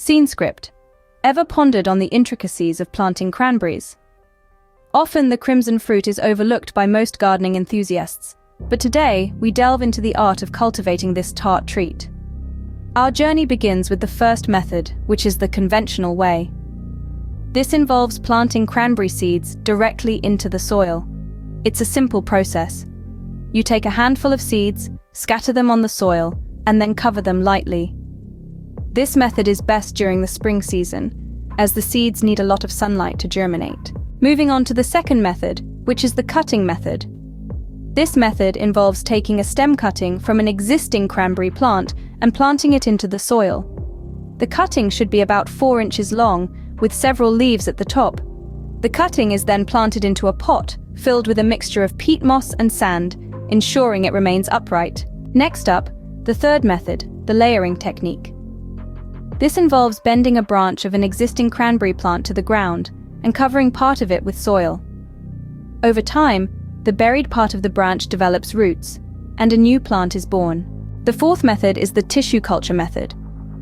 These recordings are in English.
Scene script. Ever pondered on the intricacies of planting cranberries? Often the crimson fruit is overlooked by most gardening enthusiasts, but today we delve into the art of cultivating this tart treat. Our journey begins with the first method, which is the conventional way. This involves planting cranberry seeds directly into the soil. It's a simple process. You take a handful of seeds, scatter them on the soil, and then cover them lightly. This method is best during the spring season, as the seeds need a lot of sunlight to germinate. Moving on to the second method, which is the cutting method. This method involves taking a stem cutting from an existing cranberry plant and planting it into the soil. The cutting should be about 4 inches long, with several leaves at the top. The cutting is then planted into a pot filled with a mixture of peat moss and sand, ensuring it remains upright. Next up, the third method, the layering technique. This involves bending a branch of an existing cranberry plant to the ground and covering part of it with soil. Over time, the buried part of the branch develops roots, and a new plant is born. The fourth method is the tissue culture method.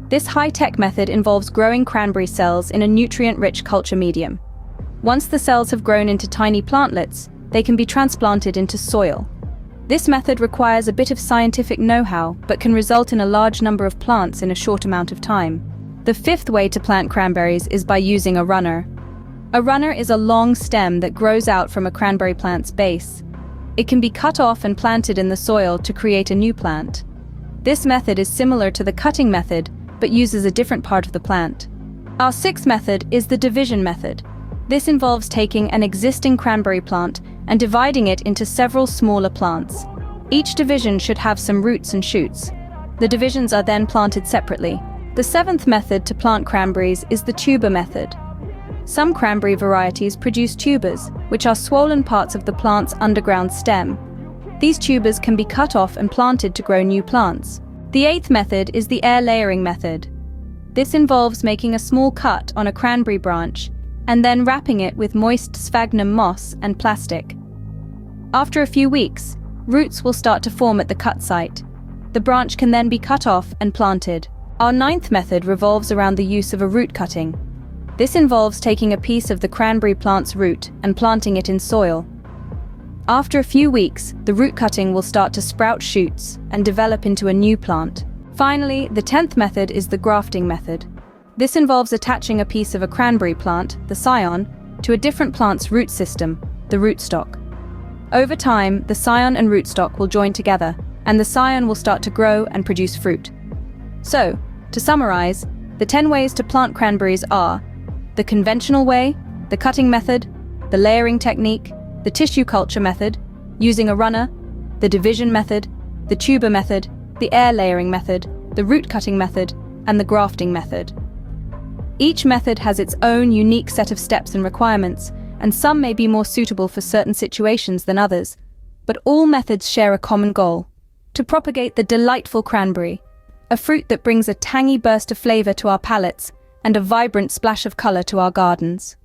This high-tech method involves growing cranberry cells in a nutrient-rich culture medium. Once the cells have grown into tiny plantlets, they can be transplanted into soil. This method requires a bit of scientific know-how, but can result in a large number of plants in a short amount of time. The fifth way to plant cranberries is by using a runner. A runner is a long stem that grows out from a cranberry plant's base. It can be cut off and planted in the soil to create a new plant. This method is similar to the cutting method, but uses a different part of the plant. Our sixth method is the division method. This involves taking an existing cranberry plant and dividing it into several smaller plants. Each division should have some roots and shoots. The divisions are then planted separately. The seventh method to plant cranberries is the tuber method. Some cranberry varieties produce tubers, which are swollen parts of the plant's underground stem. These tubers can be cut off and planted to grow new plants. The eighth method is the air layering method. This involves making a small cut on a cranberry branch and then wrapping it with moist sphagnum moss and plastic. After a few weeks, roots will start to form at the cut site. The branch can then be cut off and planted. Our ninth method revolves around the use of a root cutting. This involves taking a piece of the cranberry plant's root and planting it in soil. After a few weeks, the root cutting will start to sprout shoots and develop into a new plant. Finally, the 10th method is the grafting method. This involves attaching a piece of a cranberry plant, the scion, to a different plant's root system, the rootstock. Over time, the scion and rootstock will join together, and the scion will start to grow and produce fruit. So, to summarize, the 10 ways to plant cranberries are the conventional way, the cutting method, the layering technique, the tissue culture method, using a runner, the division method, the tuber method, the air layering method, the root cutting method, and the grafting method. Each method has its own unique set of steps and requirements, and some may be more suitable for certain situations than others, but all methods share a common goal: to propagate the delightful cranberry, a fruit that brings a tangy burst of flavor to our palates and a vibrant splash of color to our gardens.